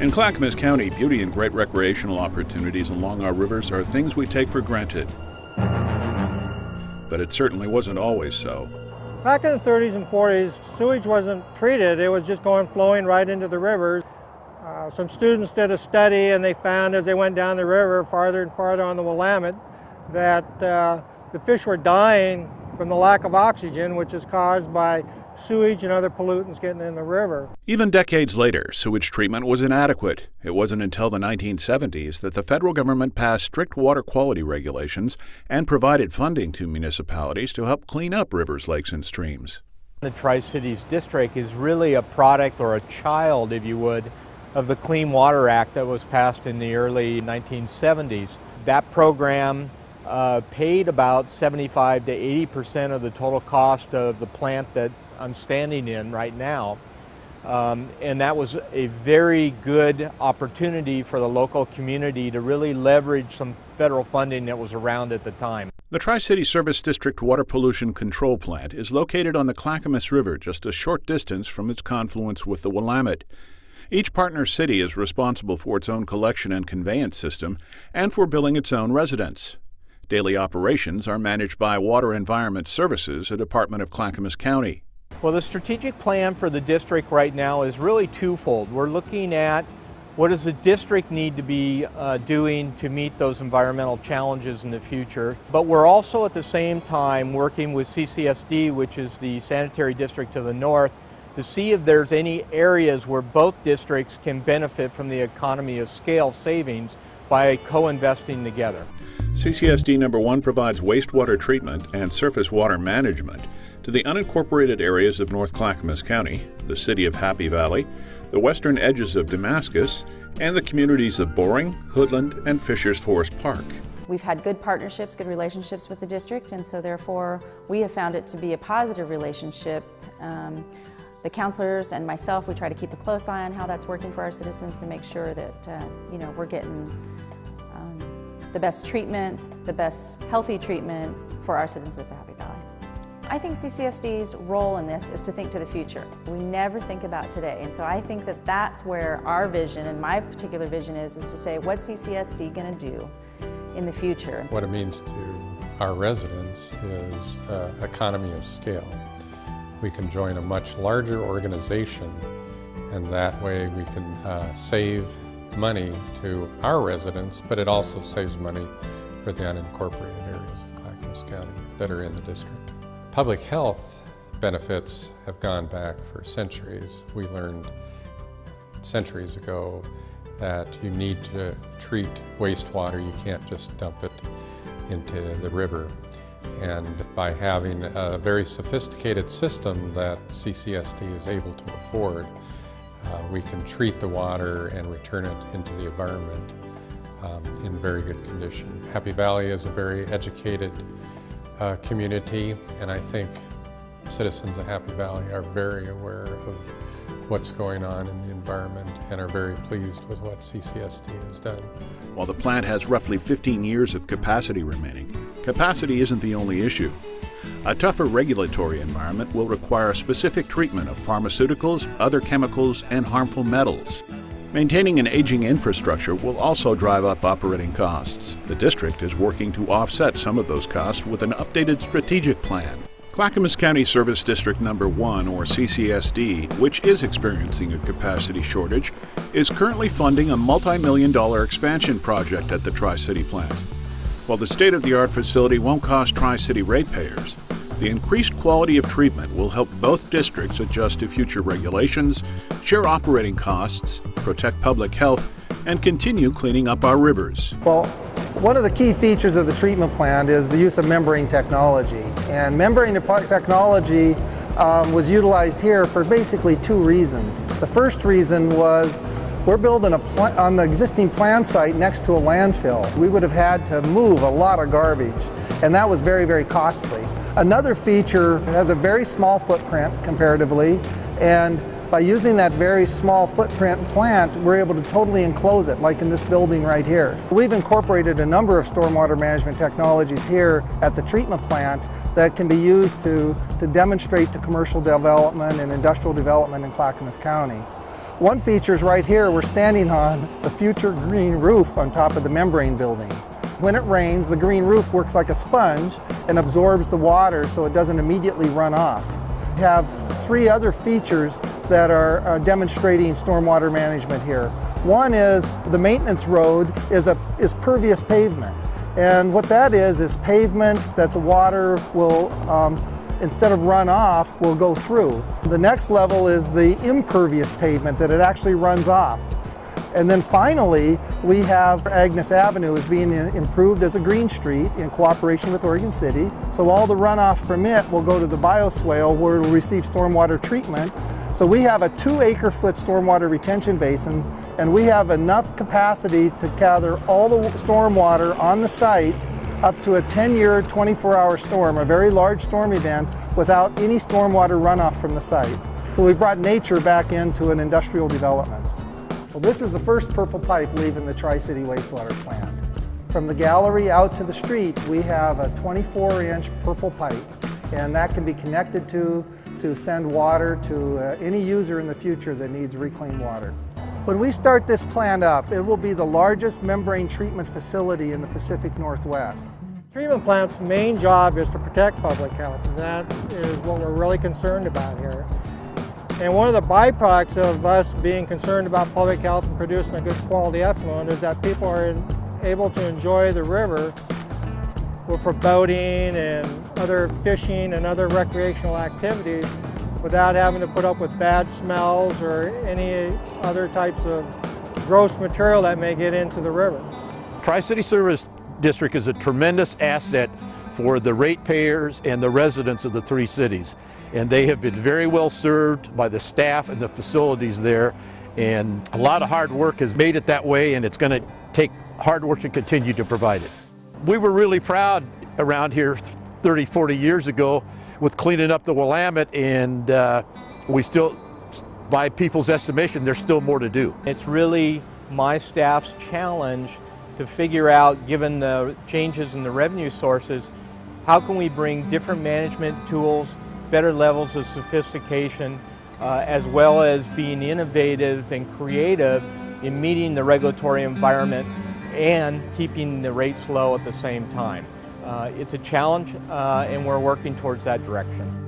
In Clackamas County, beauty and great recreational opportunities along our rivers are things we take for granted. But it certainly wasn't always so. Back in the 30s and 40s, sewage wasn't treated. It was just flowing right into the rivers. Some students did a study and they found as they went down the river farther and farther on the Willamette that the fish were dying from the lack of oxygen, which is caused by sewage and other pollutants getting in the river. Even decades later, sewage treatment was inadequate. It wasn't until the 1970s that the federal government passed strict water quality regulations and provided funding to municipalities to help clean up rivers, lakes, and streams. The Tri-Cities District is really a product, or a child, if you would, of the Clean Water Act that was passed in the early 1970s. That program paid about 75 to 80% of the total cost of the plant that I'm standing in right now. And that was a very good opportunity for the local community to really leverage some federal funding that was around at the time. The Tri-City Service District Water Pollution Control Plant is located on the Clackamas River, just a short distance from its confluence with the Willamette. Each partner city is responsible for its own collection and conveyance system and for billing its own residents. Daily operations are managed by Water Environment Services, a department of Clackamas County. Well, the strategic plan for the district right now is really twofold. We're looking at what does the district need to be doing to meet those environmental challenges in the future, but we're also at the same time working with CCSD, which is the sanitary district to the north, to see if there's any areas where both districts can benefit from the economy of scale savings by co-investing together. CCSD number 1 provides wastewater treatment and surface water management to the unincorporated areas of North Clackamas County, the city of Happy Valley, the western edges of Damascus, and the communities of Boring, Hoodland, and Fishers Forest Park. We've had good partnerships, good relationships with the district, and so therefore we have found it to be a positive relationship. The counselors and myself, we try to keep a close eye on how that's working for our citizens to make sure that we're getting the best treatment, the best healthy treatment for our citizens of the Happy Valley. I think CCSD's role in this is to think to the future. We never think about today, and so I think that that's where our vision, and my particular vision is to say, what's CCSD going to do in the future? What it means to our residents is economy of scale. We can join a much larger organization, and that way we can save money to our residents, but it also saves money for the unincorporated areas of Clackamas County that are in the district. Public health benefits have gone back for centuries. We learned centuries ago that you need to treat wastewater. You can't just dump it into the river. And by having a very sophisticated system that CCSD is able to afford, we can treat the water and return it into the environment in very good condition. Happy Valley is a very educated community, and I think citizens of Happy Valley are very aware of what's going on in the environment and are very pleased with what CCSD has done. While the plant has roughly 15 years of capacity remaining, capacity isn't the only issue. A tougher regulatory environment will require specific treatment of pharmaceuticals, other chemicals, and harmful metals. Maintaining an aging infrastructure will also drive up operating costs. The district is working to offset some of those costs with an updated strategic plan. Clackamas County Service District number 1, or CCSD, which is experiencing a capacity shortage, is currently funding a multi-million-dollar expansion project at the Tri-City plant. While the state-of-the-art facility won't cost Tri-City ratepayers, the increased quality of treatment will help both districts adjust to future regulations, share operating costs, protect public health, and continue cleaning up our rivers. Well, one of the key features of the treatment plant is the use of membrane technology. And membrane technology was utilized here for basically 2 reasons. The first reason was we're building on the existing plant site next to a landfill. We would have had to move a lot of garbage, and that was very, very costly. Another feature has a very small footprint comparatively, and by using that very small footprint plant, we're able to totally enclose it, like in this building right here. We've incorporated a number of stormwater management technologies here at the treatment plant that can be used to demonstrate to commercial development and industrial development in Clackamas County. One feature is right here. We're standing on the future green roof on top of the membrane building. When it rains, the green roof works like a sponge and absorbs the water so it doesn't immediately run off. We have three other features that are demonstrating stormwater management here. One is the maintenance road is pervious pavement. And what that is pavement that the water will, instead of run off, will go through. The next level is the impervious pavement that it actually runs off. And then finally, we have Agnes Avenue is being improved as a green street in cooperation with Oregon City. So all the runoff from it will go to the bioswale where it will receive stormwater treatment. So we have a 2-acre-foot stormwater retention basin, and we have enough capacity to gather all the stormwater on the site up to a 10-year, 24-hour storm, a very large storm event, without any stormwater runoff from the site. So we brought nature back into an industrial development. Well, this is the first purple pipe leaving the Tri-City wastewater plant. From the gallery out to the street, we have a 24-inch purple pipe, and that can be connected to send water to any user in the future that needs reclaimed water. When we start this plant up, it will be the largest membrane treatment facility in the Pacific Northwest. Treatment plant's main job is to protect public health, and that is what we're really concerned about here. And one of the byproducts of us being concerned about public health and producing a good quality effluent is that people are able to enjoy the river for boating and other fishing and other recreational activities without having to put up with bad smells or any other types of gross material that may get into the river. Tri-City Service District is a tremendous asset for the ratepayers and the residents of the three cities. And they have been very well served by the staff and the facilities there. And a lot of hard work has made it that way, and it's going to take hard work to continue to provide it. We were really proud around here 30, 40 years ago with cleaning up the Willamette, and we still, by people's estimation, there's still more to do. It's really my staff's challenge to figure out, given the changes in the revenue sources, how can we bring different management tools, better levels of sophistication, as well as being innovative and creative in meeting the regulatory environment and keeping the rates low at the same time. It's a challenge, and we're working towards that direction.